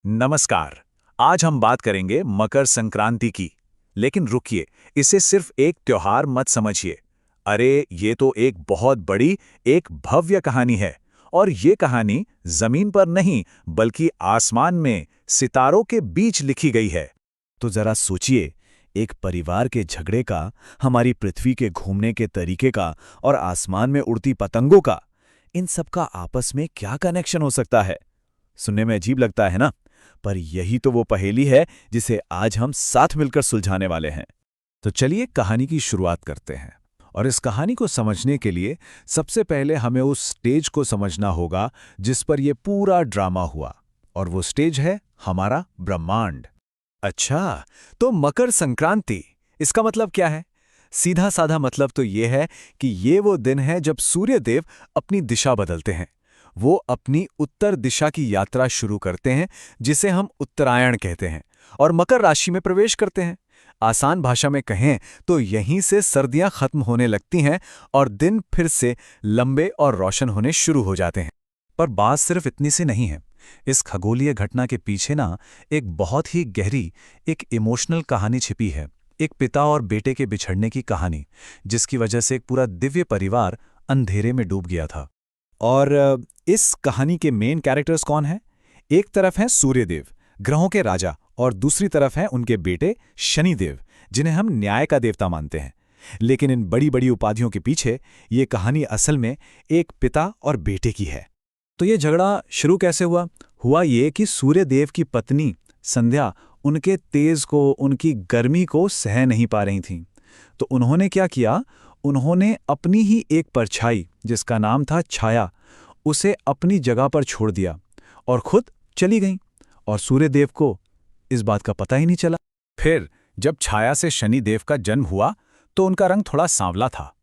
नमस्कार। आज हम बात करेंगे मकर संक्रांति की। लेकिन रुकिए, इसे सिर्फ एक त्योहार मत समझिए। अरे ये तो एक बहुत बड़ी, एक भव्य कहानी है। और ये कहानी जमीन पर नहीं बल्कि आसमान में सितारों के बीच लिखी गई है। तो जरा सोचिए, एक परिवार के झगड़े का, हमारी पृथ्वी के घूमने के तरीके का और आसमान में उड़ती पतंगों का, इन सब का आपस में क्या कनेक्शन हो सकता है? सुनने में अजीब लगता है ना? पर यही तो वो पहेली है जिसे आज हम साथ मिलकर सुलझाने वाले हैं। तो चलिए कहानी की शुरुआत करते हैं। और इस कहानी को समझने के लिए सबसे पहले हमें उस स्टेज को समझना होगा जिस पर यह पूरा ड्रामा हुआ। और वो स्टेज है हमारा ब्रह्मांड। अच्छा, तो मकर संक्रांति, इसका मतलब क्या है? सीधा साधा मतलब तो ये है कि ये वो दिन है जब सूर्य देव अपनी दिशा बदलते हैं। वो अपनी उत्तर दिशा की यात्रा शुरू करते हैं, जिसे हम उत्तरायण कहते हैं, और मकर राशि में प्रवेश करते हैं। आसान भाषा में कहें तो यहीं से सर्दियां खत्म होने लगती हैं और दिन फिर से लंबे और रोशन होने शुरू हो जाते हैं। पर बात सिर्फ इतनी सी नहीं है। इस खगोलीय घटना के पीछे ना एक बहुत ही गहरी, एक इमोशनल कहानी छिपी है। एक पिता और बेटे के बिछड़ने की कहानी, जिसकी वजह से एक पूरा दिव्य परिवार अंधेरे में डूब गया था। और इस कहानी के मेन कैरेक्टर्स कौन हैं? एक तरफ हैं सूर्यदेव, ग्रहों के राजा, और दूसरी तरफ हैं उनके बेटे शनिदेव, जिन्हें हम न्याय का देवता मानते हैं। लेकिन इन बड़ी बड़ी उपाधियों के पीछे ये कहानी असल में एक पिता और बेटे की है। तो ये झगड़ा शुरू कैसे हुआ? हुआ ये कि सूर्यदेव की पत्नी संध्या उनके तेज को, उनकी गर्मी को सह नहीं पा रही थीं। तो उन्होंने क्या किया? उन्होंने अपनी ही एक परछाई, जिसका नाम था छाया, उसे अपनी जगह पर छोड़ दिया और खुद चली गईं। और सूर्यदेव को इस बात का पता ही नहीं चला। फिर जब छाया से शनिदेव का जन्म हुआ तो उनका रंग थोड़ा सांवला था।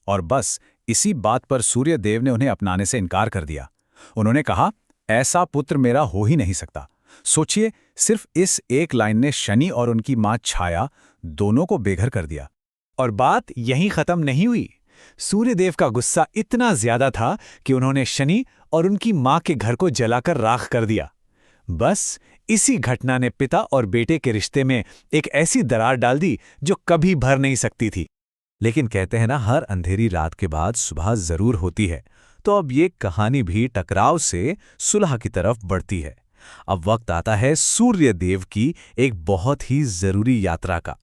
और बस इसी बात पर सूर्यदेव ने उन्हें अपनाने से इनकार कर दिया। उन्होंने कहा, ऐसा पुत्र मेरा हो ही नहीं सकता। सोचिए, सिर्फ इस एक लाइन ने शनि और उनकी मां छाया दोनों को बेघर कर दिया। और बात यहीं खत्म नहीं हुई। सूर्यदेव का गुस्सा इतना ज्यादा था कि उन्होंने शनि और उनकी मां के घर को जलाकर राख कर दिया। बस इसी घटना ने पिता और बेटे के रिश्ते में एक ऐसी दरार डाल दी जो कभी भर नहीं सकती थी। लेकिन कहते हैं ना, हर अंधेरी रात के बाद सुबह जरूर होती है। तो अब ये कहानी भी टकराव से सुलह की तरफ बढ़ती है। अब वक्त आता है सूर्यदेव की एक बहुत ही जरूरी यात्रा का।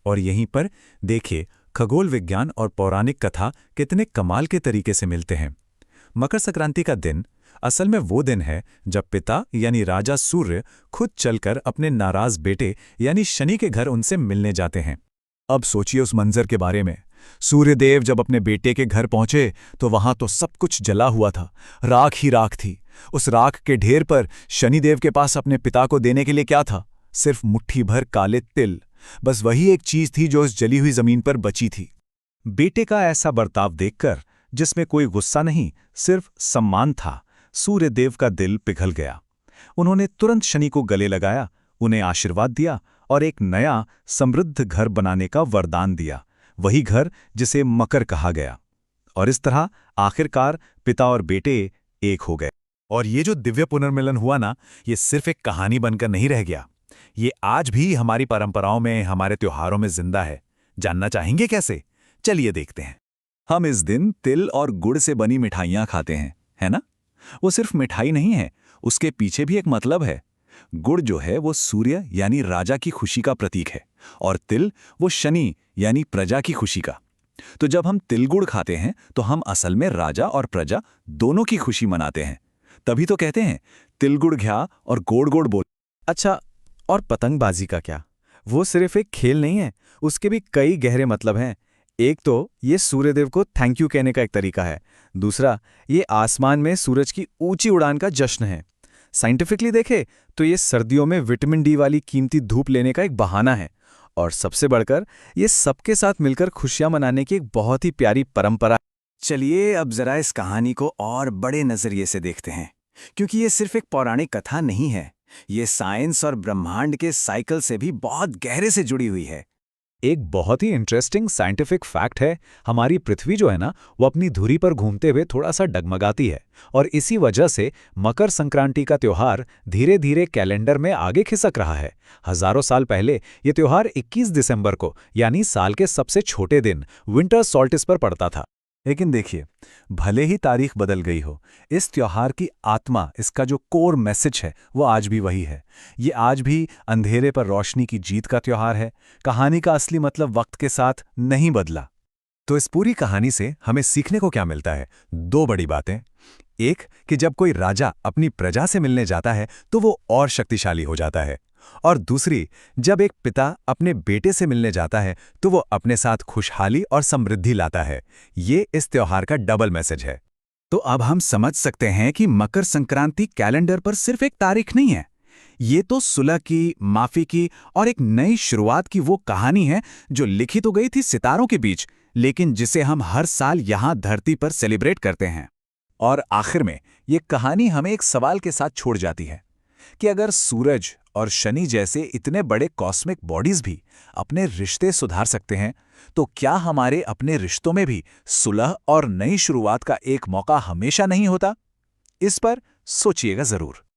और यहीं पर देखिए, खगोल विज्ञान और पौराणिक कथा कितने कमाल के तरीके से मिलते हैं। मकर संक्रांति का दिन असल में वो दिन है जब पिता यानी राजा सूर्य खुद चलकर अपने नाराज बेटे यानी शनि के घर उनसे मिलने जाते हैं। अब सोचिए उस मंजर के बारे में। सूर्यदेव जब अपने बेटे के घर पहुंचे तो वहां तो सब कुछ जला हुआ था, राख ही राख थी। उस राख के ढेर पर शनिदेव के पास अपने पिता को देने के लिए क्या था? सिर्फ मुट्ठी भर काले तिल। बस वही एक चीज थी जो उस जली हुई जमीन पर बची थी। बेटे का ऐसा बर्ताव देखकर, जिसमें कोई गुस्सा नहीं, सिर्फ सम्मान था, सूर्यदेव का दिल पिघल गया। उन्होंने तुरंत शनि को गले लगाया, उन्हें आशीर्वाद दिया और एक नया समृद्ध घर बनाने का वरदान दिया, वही घर जिसे मकर कहा गया। और इस तरह आखिरकार पिता और बेटे एक हो गए। और ये जो दिव्य पुनर्मिलन हुआ ना, ये सिर्फ एक कहानी बनकर नहीं रह गया। ये आज भी हमारी परंपराओं में, हमारे त्योहारों में जिंदा है। जानना चाहेंगे कैसे? चलिए देखते हैं। हम इस दिन तिल और गुड़ से बनी मिठाइयां खाते हैं, है ना? वो सिर्फ मिठाई नहीं है, उसके पीछे भी एक मतलब है। गुड़ जो है वो सूर्य यानी राजा की खुशी का प्रतीक है, और तिल वो शनि यानी प्रजा की खुशी का। तो जब हम तिल गुड़ खाते हैं तो हम असल में राजा और प्रजा दोनों की खुशी मनाते हैं। तभी तो कहते हैं, तिल गुड़ घ्या और गोड़ गोड़ बोल। अच्छा, और पतंगबाजी का क्या? वो सिर्फ एक खेल नहीं है, उसके भी कई गहरे मतलब हैं। एक तो ये सूर्यदेव को थैंक यू कहने का एक तरीका है। दूसरा, ये आसमान में सूरज की ऊंची उड़ान का जश्न है। साइंटिफिकली देखे तो ये सर्दियों में विटामिन डी वाली कीमती धूप लेने का एक बहाना है। और सबसे बढ़कर, ये सबके साथ मिलकर खुशियां मनाने की एक बहुत ही प्यारी परंपरा है। चलिए अब जरा इस कहानी को और बड़े नजरिए से देखते हैं, क्योंकि ये सिर्फ एक पौराणिक कथा नहीं है। ये साइंस और ब्रह्मांड के साइकिल से भी बहुत गहरे से जुड़ी हुई है। एक बहुत ही इंटरेस्टिंग साइंटिफिक फैक्ट है, हमारी पृथ्वी जो है ना, वो अपनी धुरी पर घूमते हुए थोड़ा सा डगमगाती है, और इसी वजह से मकर संक्रांति का त्योहार धीरे धीरे कैलेंडर में आगे खिसक रहा है। हजारों साल पहले ये त्योहार 21 दिसंबर को, यानी साल के सबसे छोटे दिन विंटर सॉल्टिस पर पड़ता था। लेकिन देखिए, भले ही तारीख बदल गई हो, इस त्योहार की आत्मा, इसका जो कोर मैसेज है, वो आज भी वही है। ये आज भी अंधेरे पर रोशनी की जीत का त्योहार है। कहानी का असली मतलब वक्त के साथ नहीं बदला। तो इस पूरी कहानी से हमें सीखने को क्या मिलता है? दो बड़ी बातें। एक, कि जब कोई राजा अपनी प्रजा से मिलने जाता है तो वो और शक्तिशाली हो जाता है, और दूसरी, जब एक पिता अपने बेटे से मिलने जाता है तो वो अपने साथ खुशहाली और समृद्धि लाता है। ये इस त्योहार का डबल मैसेज है। तो अब हम समझ सकते हैं कि मकर संक्रांति कैलेंडर पर सिर्फ एक तारीख नहीं है। ये तो सुलह की, माफी की और एक नई शुरुआत की वो कहानी है जो लिखी तो गई थी सितारों के बीच, लेकिन जिसे हम हर साल यहाँ धरती पर सेलिब्रेट करते हैं। और आखिर में ये कहानी हमें एक सवाल के साथ छोड़ जाती है कि अगर सूरज और शनि जैसे इतने बड़े कॉस्मिक बॉडीज भी अपने रिश्ते सुधार सकते हैं, तो क्या हमारे अपने रिश्तों में भी सुलह और नई शुरुआत का एक मौका हमेशा नहीं होता? इस पर सोचिएगा जरूर।